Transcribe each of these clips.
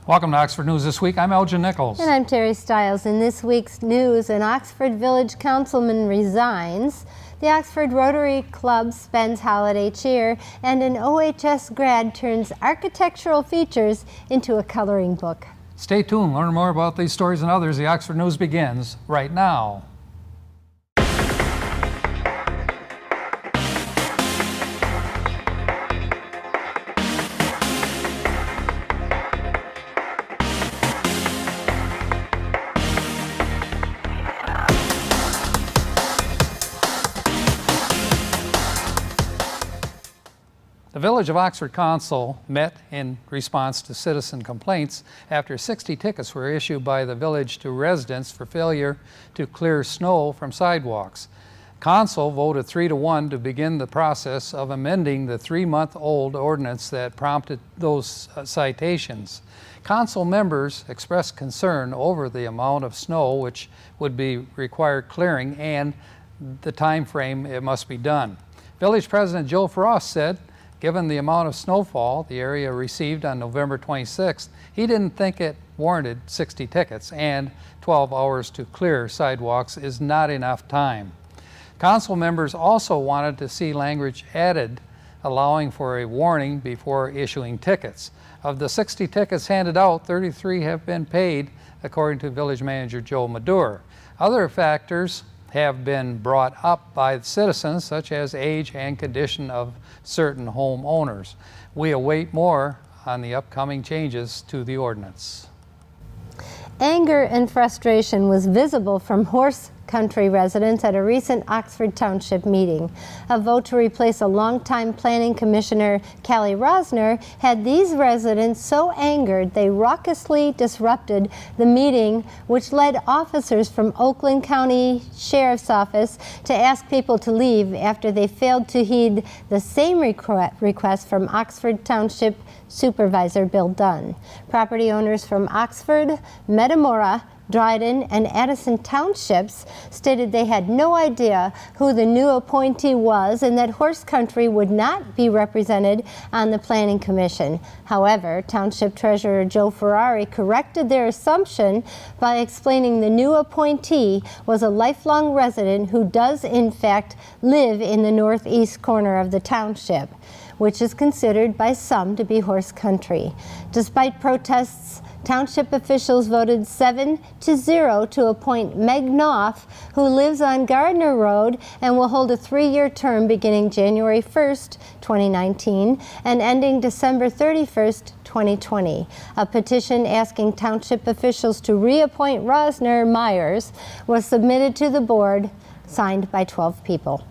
Welcome to Oxford News This Week. I'm Elgin Nichols. And I'm Terry Stiles. In this week's news, an Oxford Village councilman resigns, the Oxford Rotary Club spends holiday cheer, and an OHS grad turns architectural features into a coloring book. Stay tuned. Learn more about these stories and others. The Oxford News begins right now. The Village of Oxford Council met in response to citizen complaints after 60 tickets were issued by the village to residents for failure to clear snow from sidewalks. Council voted 3-1 to begin the process of amending the 3-month-old ordinance that prompted those citations. Council members expressed concern over the amount of snow which would be required clearing and the time frame it must be done. Village President Joe Frost said, given the amount of snowfall the area received on November 26th, he didn't think it warranted 60 tickets, and 12 hours to clear sidewalks is not enough time. Council members also wanted to see language added allowing for a warning before issuing tickets. Of the 60 tickets handed out, 33 have been paid, according to Village Manager Joe Madure. Other factors have been brought up by citizens, such as age and condition of certain homeowners. We await more on the upcoming changes to the ordinance. Anger and frustration was visible from horse country residents at a recent Oxford Township meeting. A vote to replace a longtime planning commissioner, Callie Rosner, had these residents so angered they raucously disrupted the meeting, which led officers from Oakland County Sheriff's Office to ask people to leave after they failed to heed the same request from Oxford Township Supervisor Bill Dunn. Property owners from Oxford, Metamora, Dryden, and Addison Townships stated they had no idea who the new appointee was and that horse country would not be represented on the Planning Commission. However, Township Treasurer Joe Ferrari corrected their assumption by explaining the new appointee was a lifelong resident who does in fact live in the northeast corner of the township, which is considered by some to be horse country. Despite protests, Township officials voted 7-0 to appoint Meg Knopf, who lives on Gardner Road and will hold a 3-year term beginning January 1st, 2019 and ending December 31st, 2020. A petition asking Township officials to reappoint Rosner Myers was submitted to the board, signed by 12 people.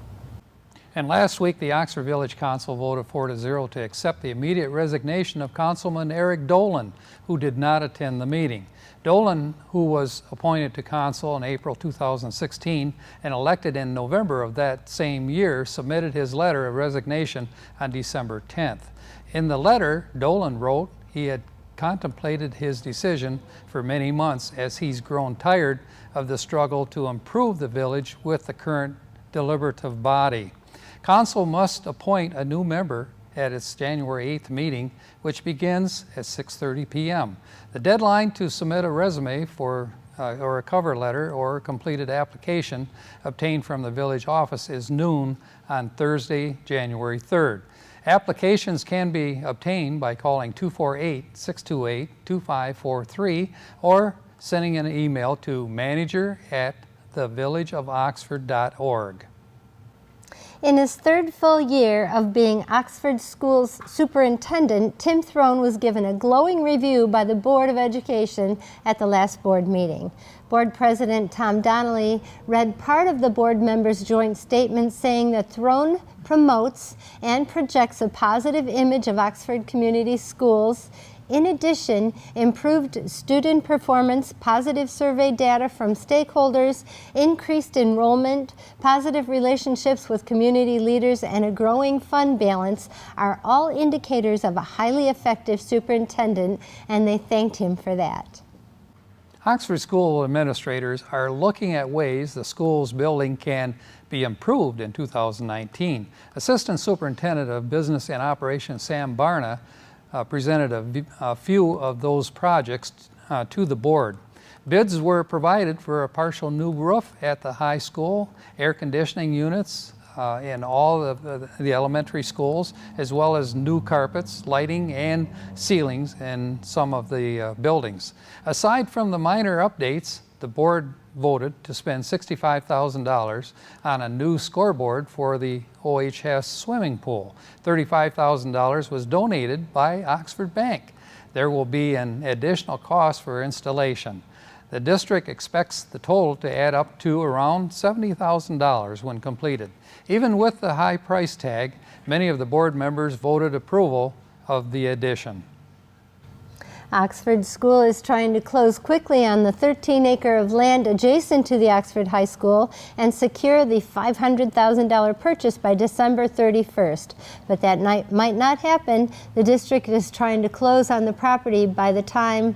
And last week, the Oxford Village Council voted 4-0 to accept the immediate resignation of Councilman Eric Dolan, who did not attend the meeting. Dolan, who was appointed to council in April 2016 and elected in November of that same year, submitted his letter of resignation on December 10th. In the letter, Dolan wrote he had contemplated his decision for many months as he's grown tired of the struggle to improve the village with the current deliberative body. Council must appoint a new member at its January 8th meeting, which begins at 6:30 p.m. The deadline to submit a resume or a cover letter or a completed application obtained from the village office is noon on Thursday, January 3rd. Applications can be obtained by calling 248-628-2543 or sending an email to manager@thevillageofoxford.org. In his third full year of being Oxford Schools superintendent, Tim Throne was given a glowing review by the Board of Education at the last board meeting. Board President Tom Donnelly read part of the board members' joint statement saying that Throne promotes and projects a positive image of Oxford Community Schools. In addition, improved student performance, positive survey data from stakeholders, increased enrollment, positive relationships with community leaders, and a growing fund balance are all indicators of a highly effective superintendent, and they thanked him for that. Oxford school administrators are looking at ways the school's building can be improved in 2019. Assistant Superintendent of Business and Operations Sam Barna presented a few of those projects to the board. Bids were provided for a partial new roof at the high school, air conditioning units in all of the elementary schools, as well as new carpets, lighting, and ceilings in some of the buildings. Aside from the minor updates, the board voted to spend $65,000 on a new scoreboard for the OHS swimming pool. $35,000 was donated by Oxford Bank. There will be an additional cost for installation. The district expects the total to add up to around $70,000 when completed. Even with the high price tag, many of the board members voted approval of the addition. Oxford School is trying to close quickly on the 13-acre of land adjacent to the Oxford High School and secure the $500,000 purchase by December 31st. But that might not happen. The district is trying to close on the property by that time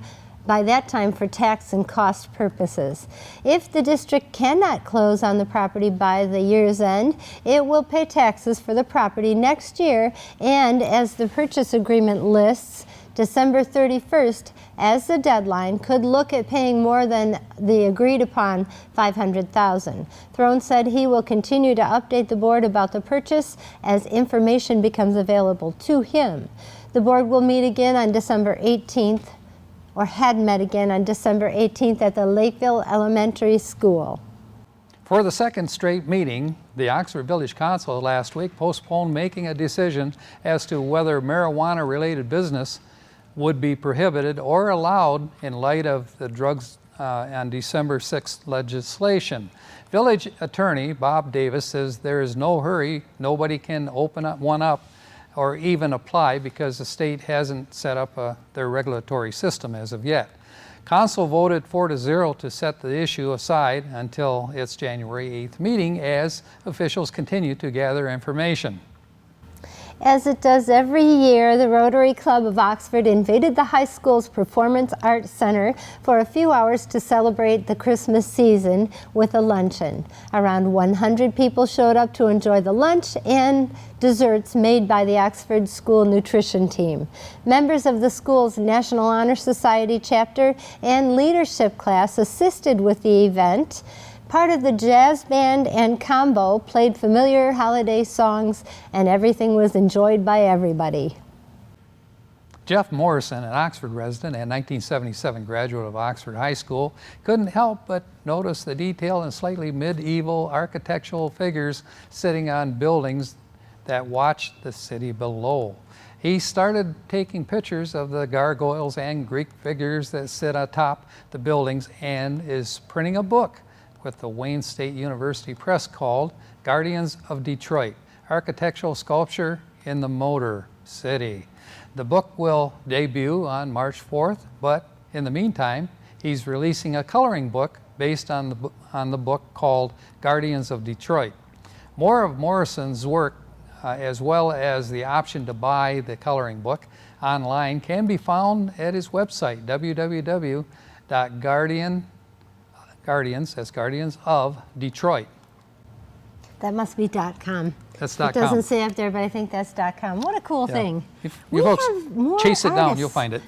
for tax and cost purposes. If the district cannot close on the property by the year's end, it will pay taxes for the property next year, and as the purchase agreement lists, December 31st as the deadline, could look at paying more than the agreed upon $500,000. Throne said he will continue to update the board about the purchase as information becomes available to him. The board will meet again on December 18th, or had met again on December 18th at the Lakeville Elementary School. For the second straight meeting, the Oxford Village Council last week postponed making a decision as to whether marijuana-related business would be prohibited or allowed in light of the drugs on December 6th legislation. Village Attorney Bob Davis says there is no hurry. Nobody can open one up or even apply because the state hasn't set up their regulatory system as of yet. Council voted 4-0 to set the issue aside until its January 8th meeting as officials continue to gather information. As it does every year, the Rotary Club of Oxford invaded the high school's Performance Arts Center for a few hours to celebrate the Christmas season with a luncheon. Around 100 people showed up to enjoy the lunch and desserts made by the Oxford School nutrition team. Members of the school's National Honor Society chapter and leadership class assisted with the event. Part of the jazz band and combo played familiar holiday songs, and everything was enjoyed by everybody. Jeff Morrison, an Oxford resident and 1977 graduate of Oxford High School, couldn't help but notice the detailed and slightly medieval architectural figures sitting on buildings that watch the city below. He started taking pictures of the gargoyles and Greek figures that sit atop the buildings and is printing a book with the Wayne State University Press called Guardians of Detroit, Architectural Sculpture in the Motor City. The book will debut on March 4th, but in the meantime, he's releasing a coloring book based on the book called Guardians of Detroit. More of Morrison's work, as well as the option to buy the coloring book online, can be found at his website, Guardians of Detroit. That must be .com. That's It .com. doesn't say up there, but I think that's .com. What a cool thing. If We you folks have more chase it down, artists. you'll find it.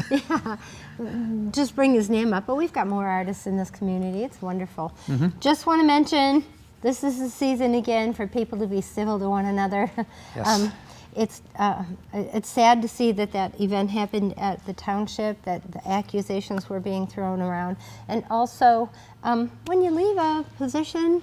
Just bring his name up, but we've got more artists in this community. It's wonderful. Just want to mention, this is the season again for people to be civil to one another. Yes. It's sad to see that event happened at the township, that the accusations were being thrown around. And also, when you leave a position,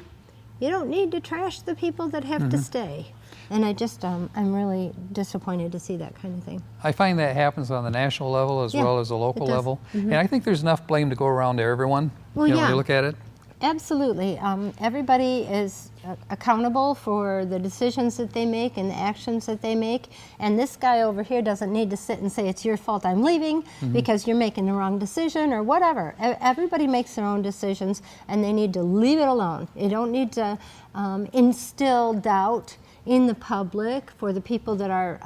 you don't need to trash the people that have to stay. And I'm really disappointed to see that kind of thing. I find that happens on the national level as Yeah, well as the local it does. level. And I think there's enough blame to go around to everyone. Well, When yeah. you look at it. Absolutely. Everybody is accountable for the decisions that they make and the actions that they make. And this guy over here doesn't need to sit and say, it's your fault I'm leaving because you're making the wrong decision or whatever. Everybody makes their own decisions and they need to leave it alone. You don't need to instill doubt in the public for the people that are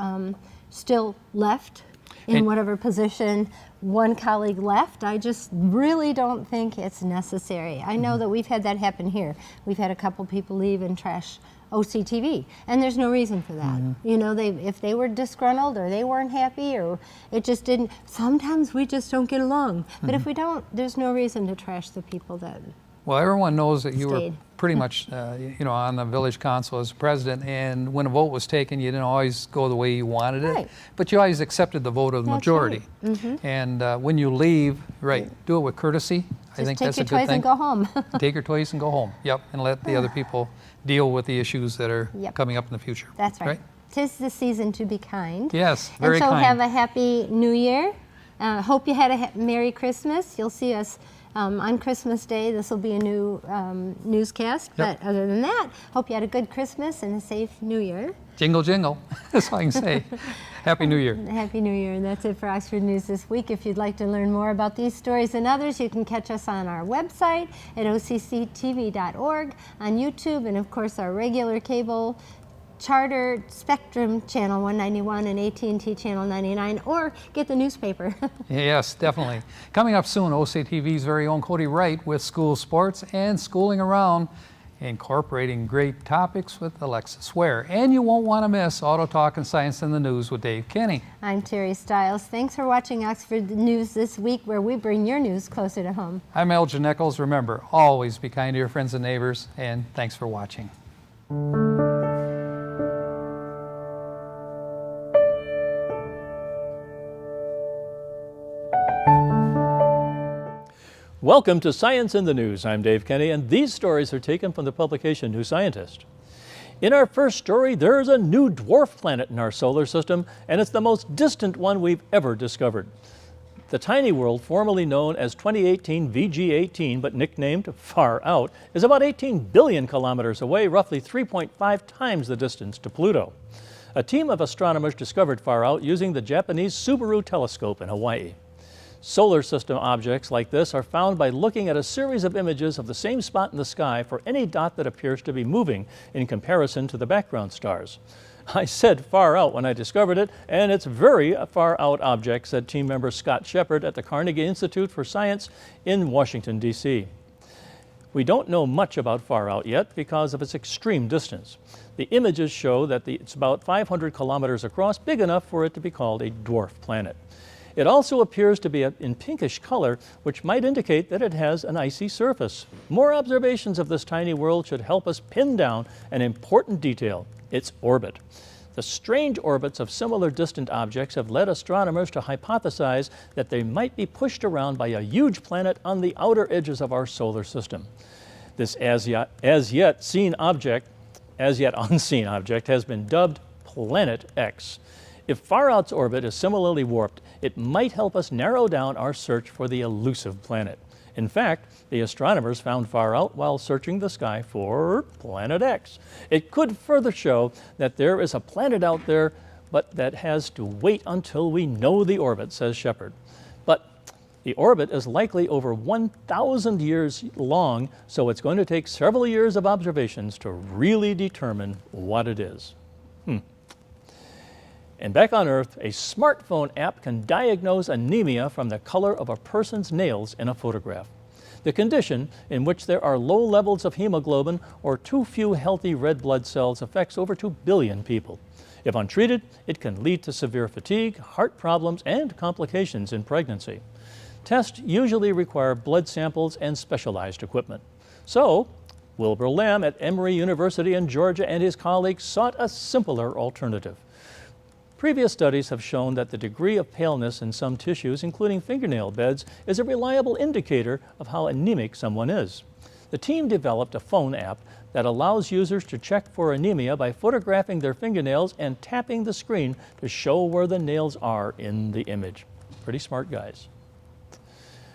still left in And- whatever position one colleague left. I just really don't think it's necessary. I know that we've had that happen here. We've had a couple people leave and trash OCTV, and there's no reason for that. You know, if they were disgruntled or they weren't happy or it just didn't, sometimes we just don't get along. But if we don't, there's no reason to trash the people that Well, everyone knows that you were stayed. pretty much, on the village council as president, and when a vote was taken, you didn't always go the way you wanted it, Right. but you always accepted the vote of the That's majority. right. And when you leave, do it with courtesy. I Just think take that's your a good toys thing. and go home. Take your toys and go home. Yep, and let the other people deal with the issues that are Yep. coming up in the future. That's right. 'Tis the season to be kind. Yes, very and so kind. have a happy New Year. Hope you had a Merry Christmas. You'll see us on Christmas Day. This will be a new newscast. Yep. But other than that, hope you had a good Christmas and a safe New Year. Jingle, jingle. That's all I can say. Happy New Year. Happy New Year. And that's it for Oxford News this week. If you'd like to learn more about these stories and others, you can catch us on our website at occtv.org, on YouTube, and of course our regular cable Charter Spectrum Channel 191 and AT&T Channel 99, or get the newspaper. Yes, definitely. Coming up soon, OCTV's very own Cody Wright with school sports and schooling around, incorporating great topics with Alexis Ware. And you won't want to miss Auto Talk and Science in the News with Dave Kenny. I'm Terry Stiles. Thanks for watching Oxford News this week, where we bring your news closer to home. I'm Elgin Nichols. Remember, always be kind to your friends and neighbors, and thanks for watching. Welcome to Science in the News. I'm Dave Kenny, and these stories are taken from the publication New Scientist. In our first story, there's a new dwarf planet in our solar system, and it's the most distant one we've ever discovered. The tiny world, formerly known as 2018 VG18, but nicknamed Far Out, is about 18 billion kilometers away, roughly 3.5 times the distance to Pluto. A team of astronomers discovered Far Out using the Japanese Subaru telescope in Hawaii. Solar system objects like this are found by looking at a series of images of the same spot in the sky for any dot that appears to be moving in comparison to the background stars. I said far out when I discovered it, and it's very far out object, said team member Scott Shepard at the Carnegie Institute for Science in Washington, D.C. We don't know much about far out yet because of its extreme distance. The images show that it's about 500 kilometers across, big enough for it to be called a dwarf planet. It also appears to be in pinkish color, which might indicate that it has an icy surface. More observations of this tiny world should help us pin down an important detail: its orbit. The strange orbits of similar distant objects have led astronomers to hypothesize that they might be pushed around by a huge planet on the outer edges of our solar system. This as yet unseen object has been dubbed Planet X. If Far Out's orbit is similarly warped, it might help us narrow down our search for the elusive planet. In fact, the astronomers found Far Out while searching the sky for Planet X. It could further show that there is a planet out there, but that has to wait until we know the orbit, says Shepard. But the orbit is likely over 1,000 years long, so it's going to take several years of observations to really determine what it is. And back on Earth, a smartphone app can diagnose anemia from the color of a person's nails in a photograph. The condition, in which there are low levels of hemoglobin or too few healthy red blood cells, affects over 2 billion people. If untreated, it can lead to severe fatigue, heart problems, and complications in pregnancy. Tests usually require blood samples and specialized equipment. So, Wilbur Lamb at Emory University in Georgia and his colleagues sought a simpler alternative. Previous studies have shown that the degree of paleness in some tissues, including fingernail beds, is a reliable indicator of how anemic someone is. The team developed a phone app that allows users to check for anemia by photographing their fingernails and tapping the screen to show where the nails are in the image. Pretty smart guys.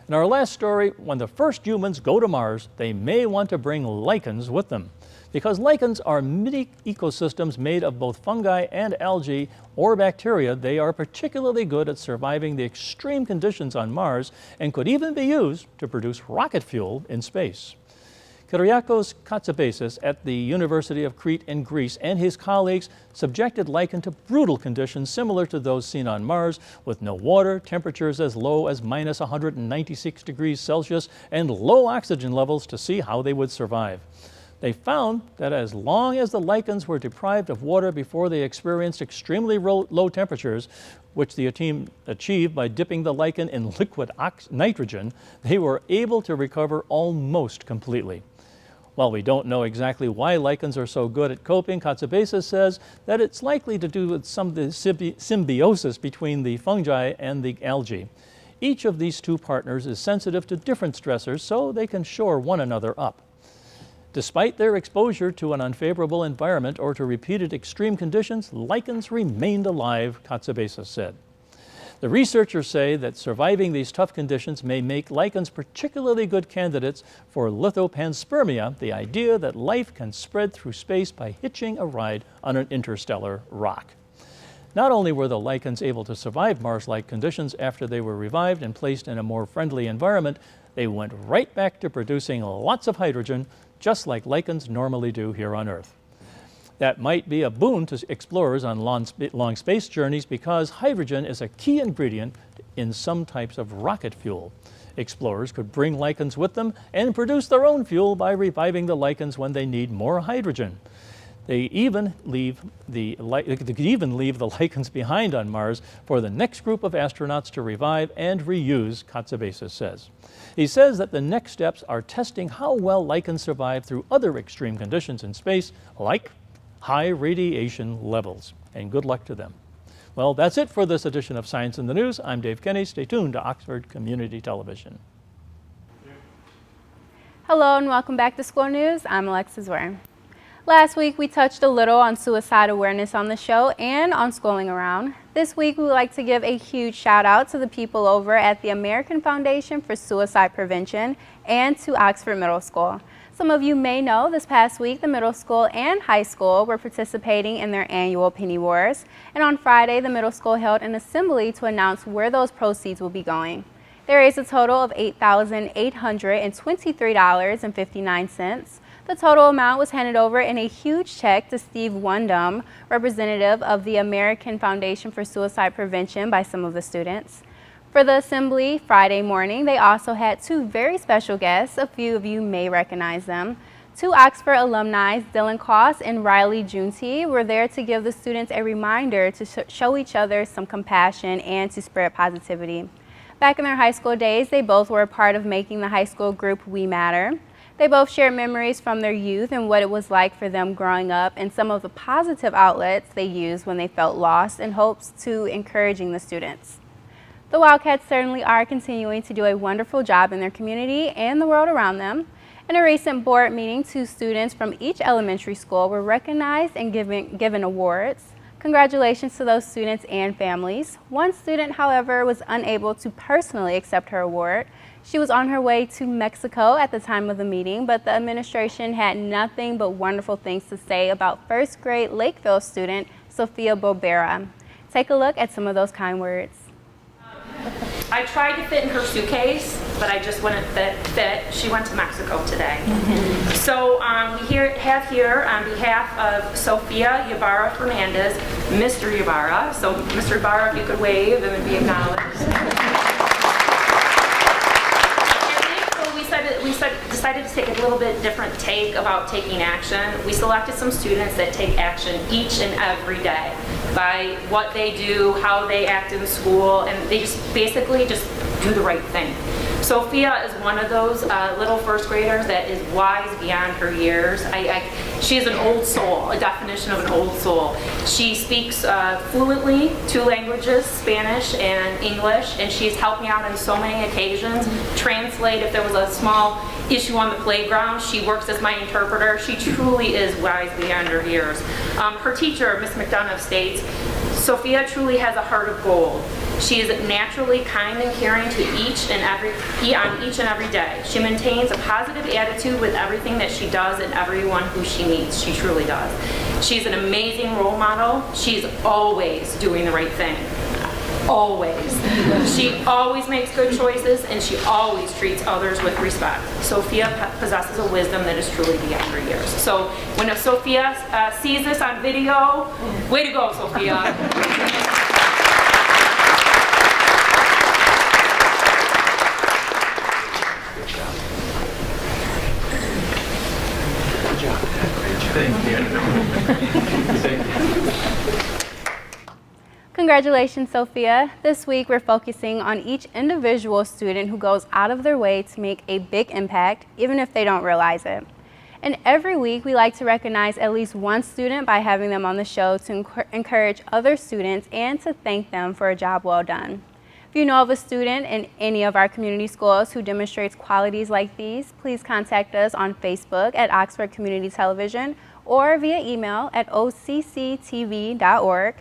In our last story, when the first humans go to Mars, they may want to bring lichens with them. Because lichens are mini ecosystems made of both fungi and algae or bacteria, they are particularly good at surviving the extreme conditions on Mars and could even be used to produce rocket fuel in space. Kyriakos Katsabasis at the University of Crete in Greece and his colleagues subjected lichen to brutal conditions similar to those seen on Mars, with no water, temperatures as low as minus 196 degrees Celsius, and low oxygen levels to see how they would survive. They found that as long as the lichens were deprived of water before they experienced extremely low temperatures, which the team achieved by dipping the lichen in liquid nitrogen, they were able to recover almost completely. While we don't know exactly why lichens are so good at coping, Katsabesis says that it's likely to do with some of the symbiosis between the fungi and the algae. Each of these two partners is sensitive to different stressors, so they can shore one another up. Despite their exposure to an unfavorable environment or to repeated extreme conditions, lichens remained alive, Katsabesis said. The researchers say that surviving these tough conditions may make lichens particularly good candidates for lithopanspermia, the idea that life can spread through space by hitching a ride on an interstellar rock. Not only were the lichens able to survive Mars-like conditions after they were revived and placed in a more friendly environment, they went right back to producing lots of hydrogen, just like lichens normally do here on Earth. That might be a boon to explorers on long space journeys because hydrogen is a key ingredient in some types of rocket fuel. Explorers could bring lichens with them and produce their own fuel by reviving the lichens when they need more hydrogen. They could even leave the lichens behind on Mars for the next group of astronauts to revive and reuse, Katsabesis says. He says that the next steps are testing how well lichens survive through other extreme conditions in space, like high radiation levels. And good luck to them. Well, that's it for this edition of Science in the News. I'm Dave Kenny. Stay tuned to Oxford Community Television. Hello and welcome back to School News. I'm Alexis Ware. Last week, we touched a little on suicide awareness on the show and on Schooling Around. This week, we would like to give a huge shout out to the people over at the American Foundation for Suicide Prevention and to Oxford Middle School. Some of you may know this past week, the middle school and high school were participating in their annual Penny Wars. And on Friday, the middle school held an assembly to announce where those proceeds will be going. They raised a total of $8,823.59. The total amount was handed over in a huge check to Steve Wundum, representative of the American Foundation for Suicide Prevention, by some of the students. For the assembly Friday morning, they also had two very special guests. A few of you may recognize them. Two Oxford alumni, Dylan Koss and Riley Junti, were there to give the students a reminder to show each other some compassion and to spread positivity. Back in their high school days, they both were a part of making the high school group We Matter. They both shared memories from their youth and what it was like for them growing up and some of the positive outlets they used when they felt lost in hopes to encouraging the students. The Wildcats certainly are continuing to do a wonderful job in their community and the world around them. In a recent board meeting, 2 students from each elementary school were recognized and given awards. Congratulations to those students and families. One student, however, was unable to personally accept her award. She was on her way to Mexico at the time of the meeting, but the administration had nothing but wonderful things to say about first grade Lakeville student Sophia Bobera. Take a look at some of those kind words. I tried to fit in her suitcase, but I just wouldn't fit. She went to Mexico today. So we have here on behalf of Sophia Ybarra Fernandez, Mr. Ybarra. So Mr. Ybarra, if you could wave and be acknowledged. We decided to take a little bit different take about taking action. We selected some students that take action each and every day by what they do, how they act in school, and they just basically just do the right thing. Sophia is one of those little first graders that is wise beyond her years. She is an old soul, a definition of an old soul. She speaks fluently 2 languages, Spanish and English, and she's helped me out on so many occasions. Translate if there was a small issue on the playground. She works as my interpreter. She truly is wise beyond her years. Her teacher, Miss McDonough, states, Sophia truly has a heart of gold. She is naturally kind and caring to each and every day. She maintains a positive attitude with everything that she does and everyone who she meets. She truly does. She's an amazing role model. She's always doing the right thing. Always. She always makes good choices and she always treats others with respect. Sophia possesses a wisdom that is truly beyond her years. So when Sophia sees this on video, way to go, Sophia. Congratulations, Sophia. This week we're focusing on each individual student who goes out of their way to make a big impact, even if they don't realize it. And every week we like to recognize at least one student by having them on the show to encourage other students and to thank them for a job well done. If you know of a student in any of our community schools who demonstrates qualities like these, please contact us on Facebook at Oxford Community Television or via email at occtv.org.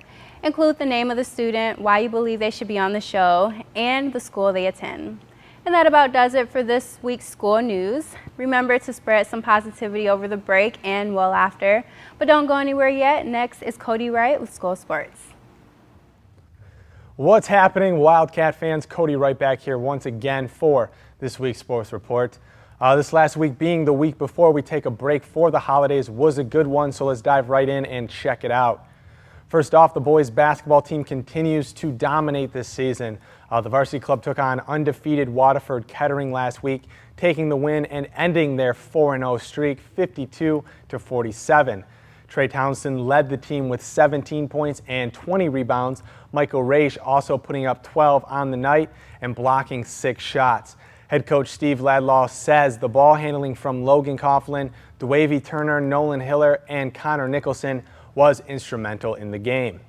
Include the name of the student, why you believe they should be on the show, and the school they attend. And that about does it for this week's school news. Remember to spread some positivity over the break and well after. But don't go anywhere yet. Next is Cody Wright with School Sports. What's happening, Wildcat fans? Cody Wright back here once again for this week's Sports Report. This last week being the week before we take a break for the holidays was a good one, so let's dive right in and check it out. First off, the boys basketball team continues to dominate this season. The varsity club took on undefeated Waterford Kettering last week, taking the win and ending their 4-0 streak 52-47. Trey Townsend led the team with 17 points and 20 rebounds. Michael Raish also putting up 12 on the night and blocking 6 shots. Head coach Steve Ladlaw says the ball handling from Logan Coughlin, DeWavy Turner, Nolan Hiller, and Connor Nicholson was instrumental in the game.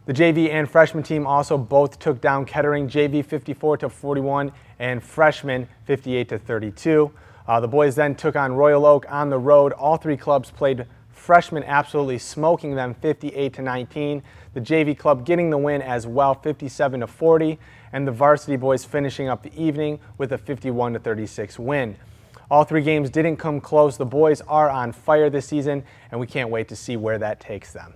The JV and freshman team also both took down Kettering, JV 54-41 and freshman 58-32. The boys then took on Royal Oak on the road. All 3 clubs played freshmen absolutely smoking them 58-19. The JV club getting the win as well 57-40, and the varsity boys finishing up the evening with a 51-36 win. All 3 games didn't come close. The boys are on fire this season, and we can't wait to see where that takes them.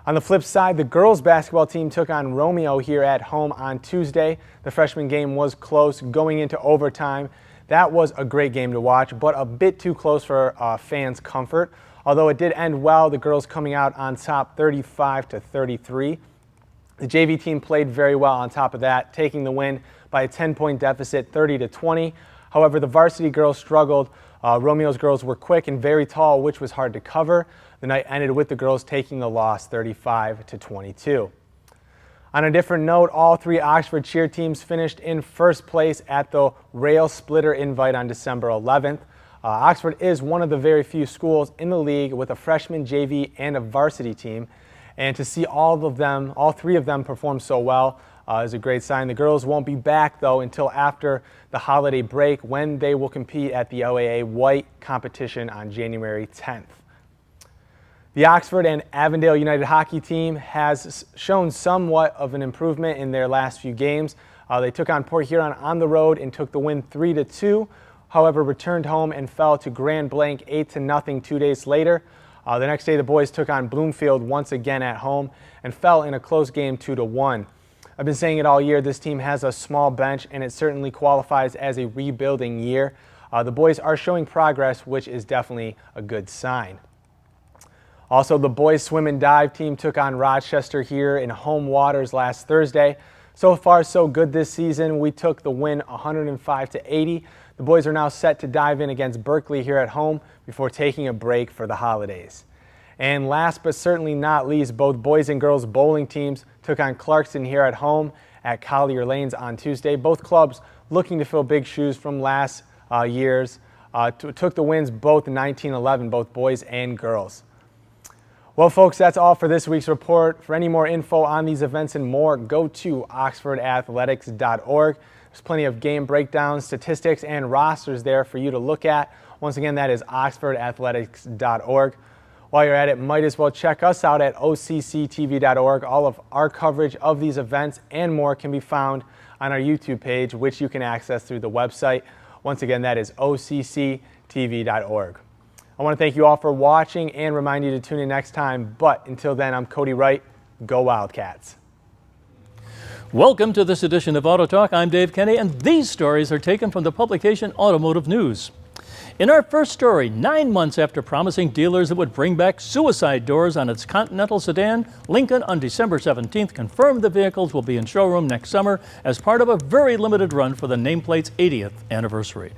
On the flip side, the girls basketball team took on Romeo here at home on Tuesday. The freshman game was close going into overtime. That was a great game to watch, but a bit too close for fans' comfort. Although it did end well, the girls coming out on top 35-33. The JV team played very well on top of that, taking the win by a 10-point deficit 30-20. However, the varsity girls struggled. Romeo's girls were quick and very tall, which was hard to cover. The night ended with the girls taking the loss 35-22. On a different note, all 3 Oxford cheer teams finished in first place at the Rail Splitter Invite on December 11th. Oxford is one of the very few schools in the league with a freshman, JV, and a varsity team. And to see all 3 of them perform so well is a great sign. The girls won't be back, though, until after the holiday break when they will compete at the OAA White competition on January 10th. The Oxford and Avondale United hockey team has shown somewhat of an improvement in their last few games. They took on Port Huron on the road and took the win 3-2. However, returned home and fell to Grand Blanc 8-0 2 days later. The next day, the boys took on Bloomfield once again at home and fell in a close game 2-1. I've been saying it all year, this team has a small bench and it certainly qualifies as a rebuilding year. The boys are showing progress, which is definitely a good sign. Also, the boys swim and dive team took on Rochester here in home waters last Thursday. So far, so good this season. We took the win 105-80. The boys are now set to dive in against Berkeley here at home before taking a break for the holidays. And last but certainly not least, both boys and girls bowling teams took on Clarkson here at home at Collier Lanes on Tuesday. Both clubs looking to fill big shoes from last year's. Took the wins both 19-11, both boys and girls. Well, folks, that's all for this week's report. For any more info on these events and more, go to oxfordathletics.org. There's plenty of game breakdowns, statistics, and rosters there for you to look at. Once again, that is oxfordathletics.org. While you're at it, might as well check us out at occtv.org. All of our coverage of these events and more can be found on our YouTube page, which you can access through the website. Once again, that is occtv.org. I want to thank you all for watching and remind you to tune in next time. But until then, I'm Cody Wright. Go Wildcats. Welcome to this edition of Auto Talk. I'm Dave Kenny, and these stories are taken from the publication Automotive News. In our first story, 9 months after promising dealers it would bring back suicide doors on its Continental sedan, Lincoln on December 17th confirmed the vehicles will be in showroom next summer as part of a very limited run for the nameplate's 80th anniversary.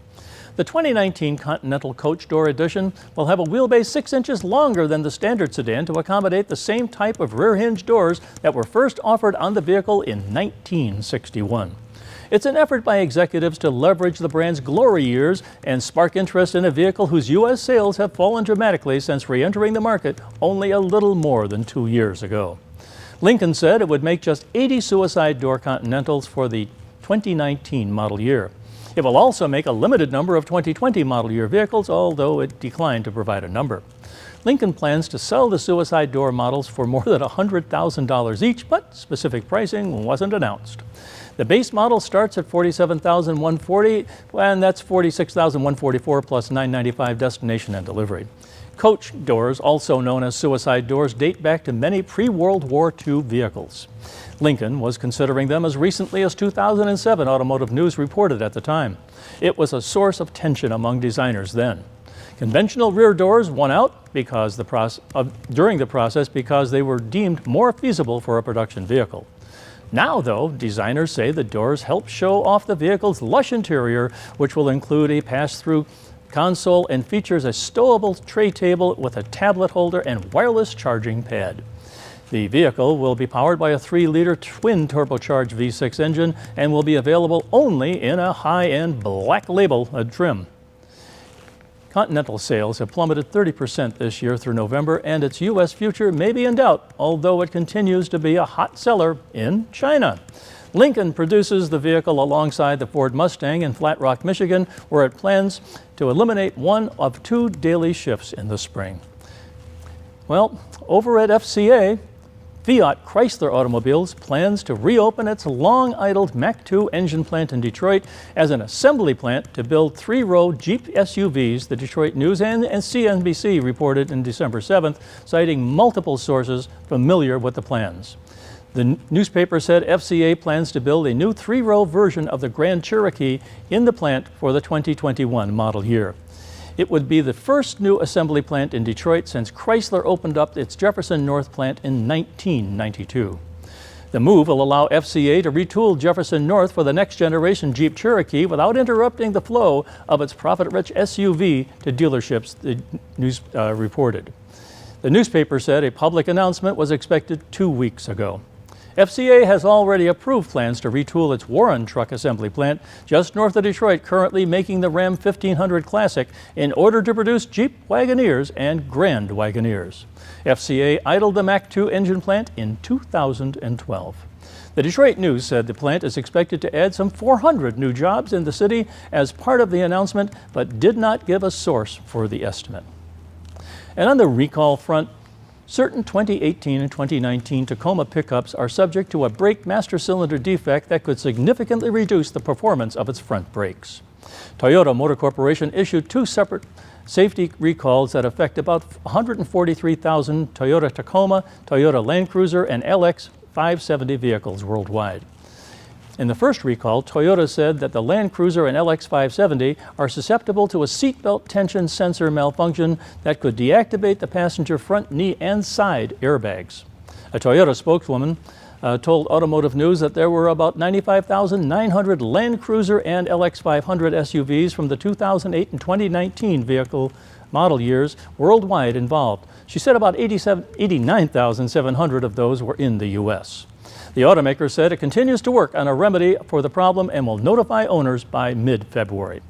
The 2019 Continental Coach Door Edition will have a wheelbase 6 inches longer than the standard sedan to accommodate the same type of rear hinge doors that were first offered on the vehicle in 1961. It's an effort by executives to leverage the brand's glory years and spark interest in a vehicle whose U.S. sales have fallen dramatically since re-entering the market only a little more than 2 years ago. Lincoln said it would make just 80 suicide door Continentals for the 2019 model year. It will also make a limited number of 2020 model year vehicles, although it declined to provide a number. Lincoln plans to sell the suicide door models for more than $100,000 each, but specific pricing wasn't announced. The base model starts at $47,140, and that's $46,144 plus $995 destination and delivery. Coach doors, also known as suicide doors, date back to many pre-World War II vehicles. Lincoln was considering them as recently as 2007, Automotive News reported at the time. It was a source of tension among designers then. Conventional rear doors won out during the process because they were deemed more feasible for a production vehicle. Now, though, designers say the doors help show off the vehicle's lush interior, which will include a pass-through console and features a stowable tray table with a tablet holder and wireless charging pad. The vehicle will be powered by a 3-liter twin-turbocharged V6 engine and will be available only in a high-end Black Label trim. Continental sales have plummeted 30% this year through November, and its U.S. future may be in doubt, although it continues to be a hot seller in China. Lincoln produces the vehicle alongside the Ford Mustang in Flat Rock, Michigan, where it plans to eliminate 1 of 2 daily shifts in the spring. Well, over at FCA, Fiat Chrysler Automobiles plans to reopen its long-idled Mach 2 engine plant in Detroit as an assembly plant to build 3-row Jeep SUVs, the Detroit News and CNBC reported in December 7th, citing multiple sources familiar with the plans. The newspaper said FCA plans to build a new 3-row version of the Grand Cherokee in the plant for the 2021 model year. It would be the first new assembly plant in Detroit since Chrysler opened up its Jefferson North plant in 1992. The move will allow FCA to retool Jefferson North for the next generation Jeep Cherokee without interrupting the flow of its profit-rich SUV to dealerships, the news reported. The newspaper said a public announcement was expected 2 weeks ago. FCA has already approved plans to retool its Warren truck assembly plant just north of Detroit, currently making the Ram 1500 Classic in order to produce Jeep Wagoneers and Grand Wagoneers. FCA idled the Mach 2 engine plant in 2012. The Detroit News said the plant is expected to add some 400 new jobs in the city as part of the announcement, but did not give a source for the estimate. And on the recall front, certain 2018 and 2019 Tacoma pickups are subject to a brake master cylinder defect that could significantly reduce the performance of its front brakes. Toyota Motor Corporation issued 2 separate safety recalls that affect about 143,000 Toyota Tacoma, Toyota Land Cruiser, and LX 570 vehicles worldwide. In the first recall, Toyota said that the Land Cruiser and LX 570 are susceptible to a seatbelt tension sensor malfunction that could deactivate the passenger front, knee, and side airbags. A Toyota spokeswoman told Automotive News that there were about 95,900 Land Cruiser and LX 500 SUVs from the 2008 and 2019 vehicle model years worldwide involved. She said about 89,700 of those were in the U.S. The automaker said it continues to work on a remedy for the problem and will notify owners by mid-February.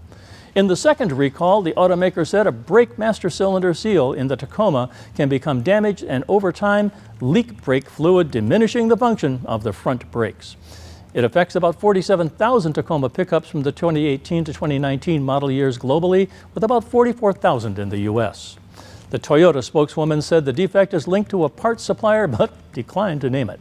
In the second recall, the automaker said a brake master cylinder seal in the Tacoma can become damaged and over time leak brake fluid, diminishing the function of the front brakes. It affects about 47,000 Tacoma pickups from the 2018 to 2019 model years globally, with about 44,000 in the U.S. The Toyota spokeswoman said the defect is linked to a parts supplier but declined to name it.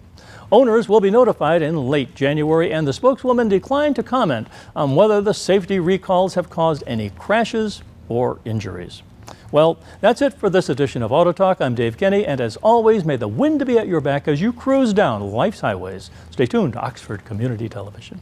Owners will be notified in late January, and the spokeswoman declined to comment on whether the safety recalls have caused any crashes or injuries. Well, that's it for this edition of Auto Talk. I'm Dave Kenny, and as always, may the wind be at your back as you cruise down life's highways. Stay tuned to Oxford Community Television.